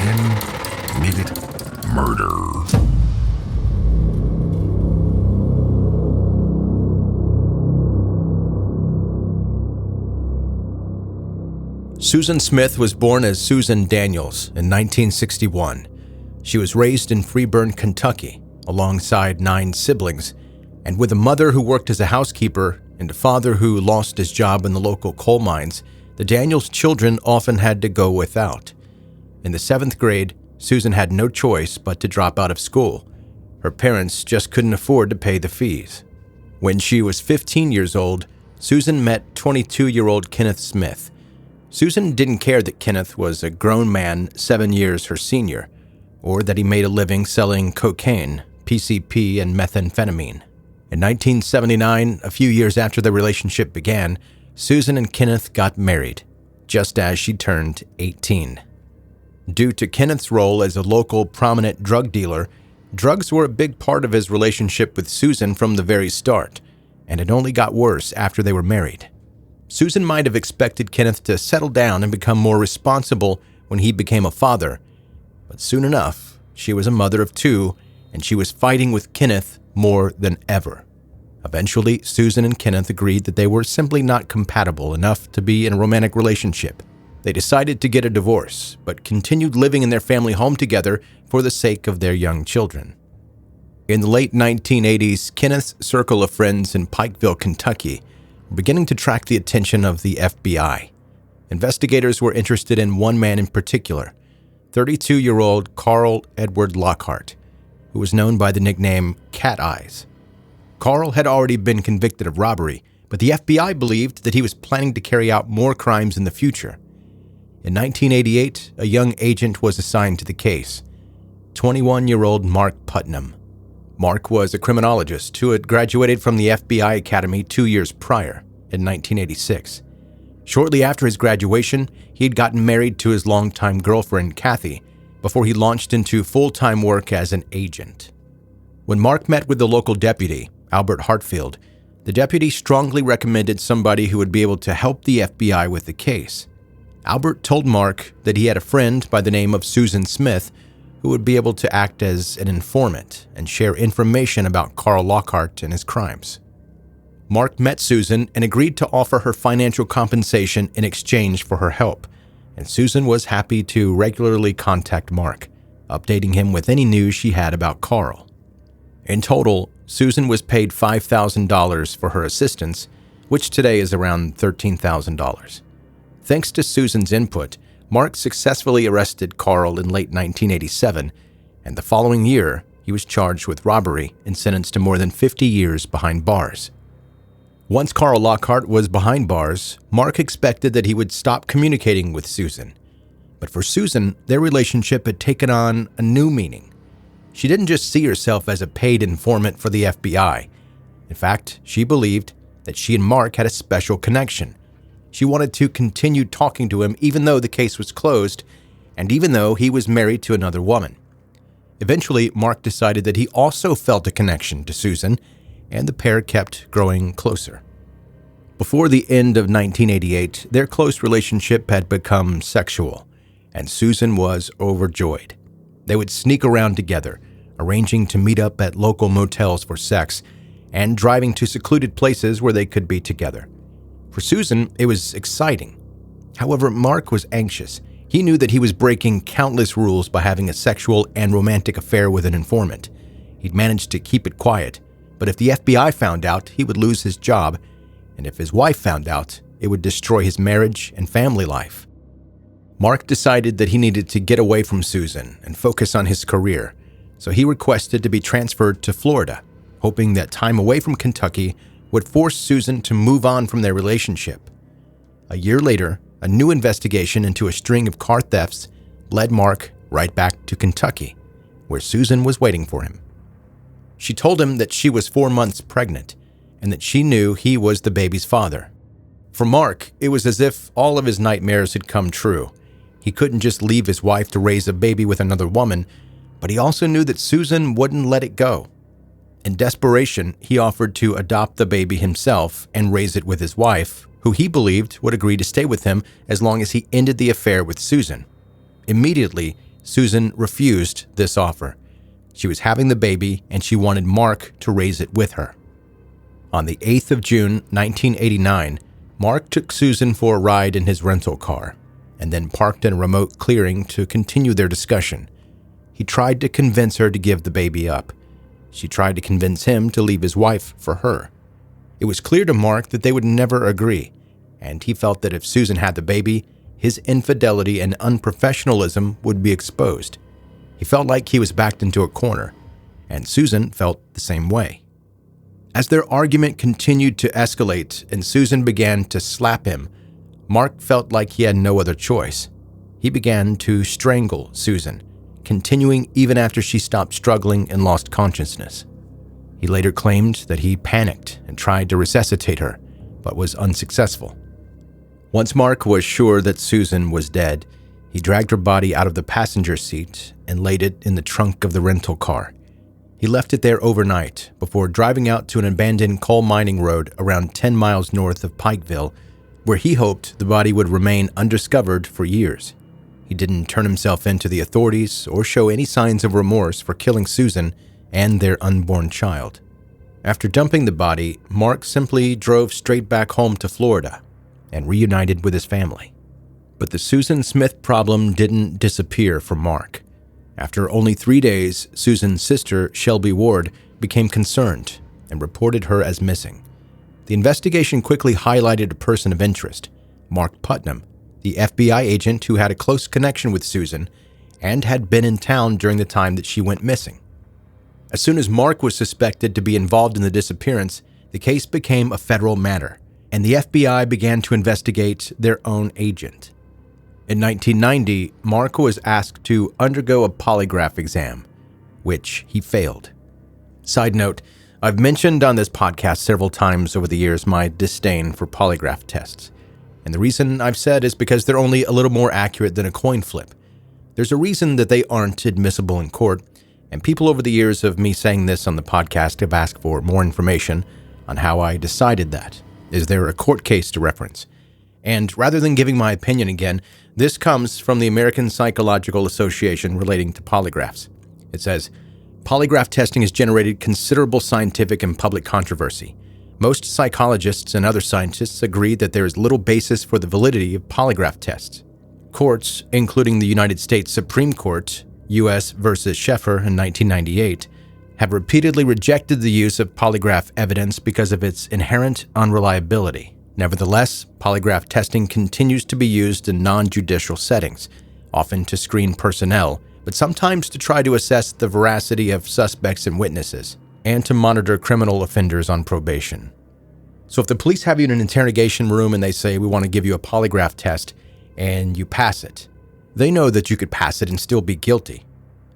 10-minute murder. Susan Smith was born as Susan Daniels in 1961. She was raised in Freeburn, Kentucky, alongside 9 siblings, and with a mother who worked as a housekeeper and a father who lost his job in the local coal mines, the Daniels children often had to go without. In the 7th grade, Susan had no choice but to drop out of school. Her parents just couldn't afford to pay the fees. When she was 15 years old, Susan met 22-year-old Kenneth Smith. Susan didn't care that Kenneth was a grown man 7 years her senior, or that he made a living selling cocaine, PCP, and methamphetamine. In 1979, a few years after their relationship began, Susan and Kenneth got married, just as she turned 18. Due to Kenneth's role as a local prominent drug dealer, drugs were a big part of his relationship with Susan from the very start, and it only got worse after they were married. Susan might have expected Kenneth to settle down and become more responsible when he became a father, but soon enough, she was a mother of 2, and she was fighting with Kenneth more than ever. Eventually, Susan and Kenneth agreed that they were simply not compatible enough to be in a romantic relationship. They decided to get a divorce, but continued living in their family home together for the sake of their young children. In the late 1980s, Kenneth's circle of friends in Pikeville, Kentucky, were beginning to track the attention of the FBI. Investigators were interested in one man in particular, 32-year-old Carl Edward Lockhart, who was known by the nickname Cat Eyes. Carl had already been convicted of robbery, but the FBI believed that he was planning to carry out more crimes in the future. In 1988, a young agent was assigned to the case, 21-year-old Mark Putnam. Mark was a criminologist who had graduated from the FBI Academy 2 years prior, in 1986. Shortly after his graduation, he had gotten married to his longtime girlfriend, Kathy, before he launched into full-time work as an agent. When Mark met with the local deputy, Albert Hartfield, the deputy strongly recommended somebody who would be able to help the FBI with the case. Albert told Mark that he had a friend by the name of Susan Smith who would be able to act as an informant and share information about Carl Lockhart and his crimes. Mark met Susan and agreed to offer her financial compensation in exchange for her help, and Susan was happy to regularly contact Mark, updating him with any news she had about Carl. In total, Susan was paid $5,000 for her assistance, which today is around $13,000. Thanks to Susan's input, Mark successfully arrested Carl in late 1987, and the following year, he was charged with robbery and sentenced to more than 50 years behind bars. Once Carl Lockhart was behind bars, Mark expected that he would stop communicating with Susan. But for Susan, their relationship had taken on a new meaning. She didn't just see herself as a paid informant for the FBI. In fact, she believed that she and Mark had a special connection. She wanted to continue talking to him even though the case was closed, and even though he was married to another woman. Eventually, Mark decided that he also felt a connection to Susan, and the pair kept growing closer. Before the end of 1988, their close relationship had become sexual, and Susan was overjoyed. They would sneak around together, arranging to meet up at local motels for sex, and driving to secluded places where they could be together. For Susan, it was exciting. However, Mark was anxious. He knew that he was breaking countless rules by having a sexual and romantic affair with an informant. He'd managed to keep it quiet, but if the FBI found out, he would lose his job, and if his wife found out, it would destroy his marriage and family life. Mark decided that he needed to get away from Susan and focus on his career, so he requested to be transferred to Florida, hoping that time away from Kentucky would force Susan to move on from their relationship. A year later, a new investigation into a string of car thefts led Mark right back to Kentucky, where Susan was waiting for him. She told him that she was 4 months pregnant and that she knew he was the baby's father. For Mark, it was as if all of his nightmares had come true. He couldn't just leave his wife to raise a baby with another woman, but he also knew that Susan wouldn't let it go. In desperation, he offered to adopt the baby himself and raise it with his wife, who he believed would agree to stay with him as long as he ended the affair with Susan. Immediately, Susan refused this offer. She was having the baby, and she wanted Mark to raise it with her. On the 8th of June, 1989, Mark took Susan for a ride in his rental car, and then parked in a remote clearing to continue their discussion. He tried to convince her to give the baby up. She tried to convince him to leave his wife for her. It was clear to Mark that they would never agree, and he felt that if Susan had the baby, his infidelity and unprofessionalism would be exposed. He felt like he was backed into a corner, and Susan felt the same way. As their argument continued to escalate and Susan began to slap him, Mark felt like he had no other choice. He began to strangle Susan, continuing even after she stopped struggling and lost consciousness. He later claimed that he panicked and tried to resuscitate her, but was unsuccessful. Once Mark was sure that Susan was dead, he dragged her body out of the passenger seat and laid it in the trunk of the rental car. He left it there overnight before driving out to an abandoned coal mining road around 10 miles north of Pikeville, where he hoped the body would remain undiscovered for years. He didn't turn himself in to the authorities or show any signs of remorse for killing Susan and their unborn child. After dumping the body, Mark simply drove straight back home to Florida and reunited with his family. But the Susan Smith problem didn't disappear for Mark. After only 3 days, Susan's sister, Shelby Ward, became concerned and reported her as missing. The investigation quickly highlighted a person of interest, Mark Putnam, the FBI agent who had a close connection with Susan and had been in town during the time that she went missing. As soon as Mark was suspected to be involved in the disappearance, the case became a federal matter, and the FBI began to investigate their own agent. In 1990, Mark was asked to undergo a polygraph exam, which he failed. Side note, I've mentioned on this podcast several times over the years my disdain for polygraph tests. And the reason I've said is because they're only a little more accurate than a coin flip. There's a reason that they aren't admissible in court, and people over the years of me saying this on the podcast have asked for more information on how I decided that. Is there a court case to reference? And rather than giving my opinion again, this comes from the American Psychological Association relating to polygraphs. It says, polygraph testing has generated considerable scientific and public controversy. Most psychologists and other scientists agree that there is little basis for the validity of polygraph tests. Courts, including the United States Supreme Court, U.S. versus Sheffer in 1998, have repeatedly rejected the use of polygraph evidence because of its inherent unreliability. Nevertheless, polygraph testing continues to be used in non-judicial settings, often to screen personnel, but sometimes to try to assess the veracity of suspects and witnesses, and to monitor criminal offenders on probation. So if the police have you in an interrogation room and they say, we want to give you a polygraph test, and you pass it, they know that you could pass it and still be guilty.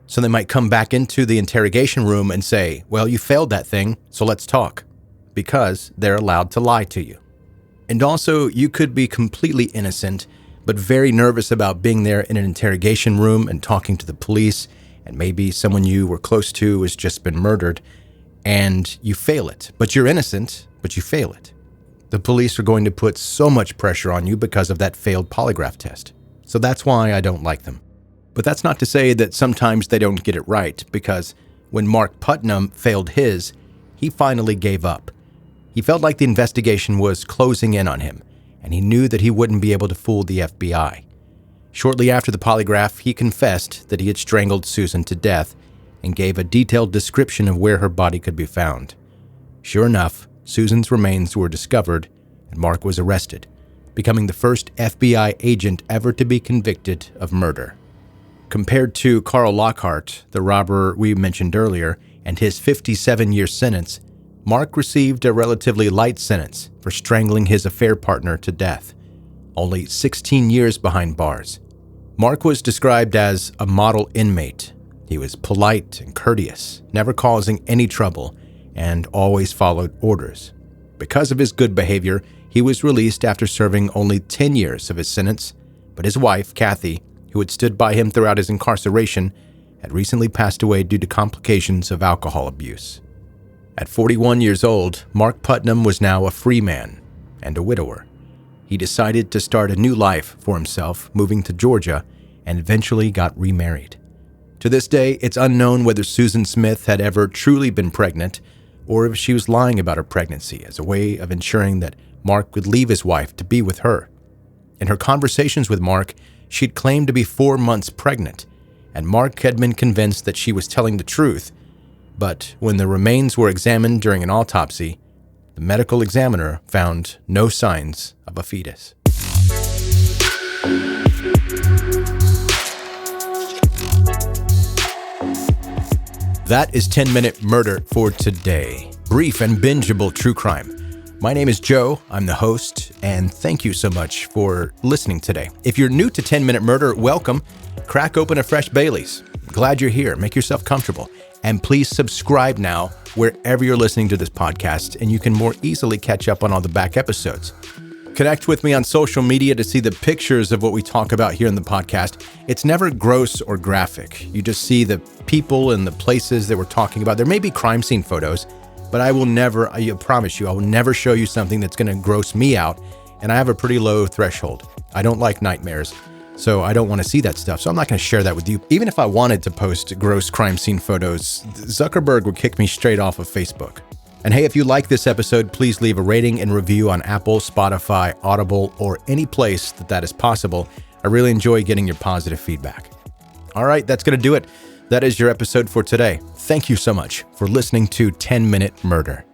So they might come back into the interrogation room and say, well, you failed that thing, so let's talk, because they're allowed to lie to you. And also, you could be completely innocent, but very nervous about being there in an interrogation room and talking to the police, and maybe someone you were close to has just been murdered, and you fail it. But you're innocent, but you fail it. The police are going to put so much pressure on you because of that failed polygraph test. So that's why I don't like them. But that's not to say that sometimes they don't get it right, because when Mark Putnam failed his, he finally gave up. He felt like the investigation was closing in on him, and he knew that he wouldn't be able to fool the FBI. Shortly after the polygraph, he confessed that he had strangled Susan to death and gave a detailed description of where her body could be found. Sure enough, Susan's remains were discovered, and Mark was arrested, becoming the first FBI agent ever to be convicted of murder. Compared to Carl Lockhart, the robber we mentioned earlier, and his 57-year sentence, Mark received a relatively light sentence for strangling his affair partner to death, only 16 years behind bars. Mark was described as a model inmate. He was polite and courteous, never causing any trouble, and always followed orders. Because of his good behavior, he was released after serving only 10 years of his sentence, but his wife, Kathy, who had stood by him throughout his incarceration, had recently passed away due to complications of alcohol abuse. At 41 years old, Mark Putnam was now a free man and a widower. He decided to start a new life for himself, moving to Georgia, and eventually got remarried. To this day, it's unknown whether Susan Smith had ever truly been pregnant or if she was lying about her pregnancy as a way of ensuring that Mark would leave his wife to be with her. In her conversations with Mark, she'd claimed to be 4 months pregnant, and Mark had been convinced that she was telling the truth. But when the remains were examined during an autopsy, the medical examiner found no signs of a fetus. That is 10-Minute Murder for today. Brief and bingeable true crime. My name is Joe, I'm the host, and thank you so much for listening today. If you're new to 10-Minute Murder, welcome. Crack open a fresh Bailey's. Glad you're here. Make yourself comfortable. And please subscribe now wherever you're listening to this podcast, and you can more easily catch up on all the back episodes. Connect with me on social media to see the pictures of what we talk about here in the podcast. It's never gross or graphic. You just see the people and the places that we're talking about. There may be crime scene photos, but I promise you, I will never show you something that's going to gross me out. And I have a pretty low threshold. I don't like nightmares, so I don't want to see that stuff. So I'm not going to share that with you. Even if I wanted to post gross crime scene photos, Zuckerberg would kick me straight off of Facebook. And hey, if you like this episode, please leave a rating and review on Apple, Spotify, Audible, or any place that is possible. I really enjoy getting your positive feedback. All right, that's going to do it. That is your episode for today. Thank you so much for listening to 10-Minute Murder.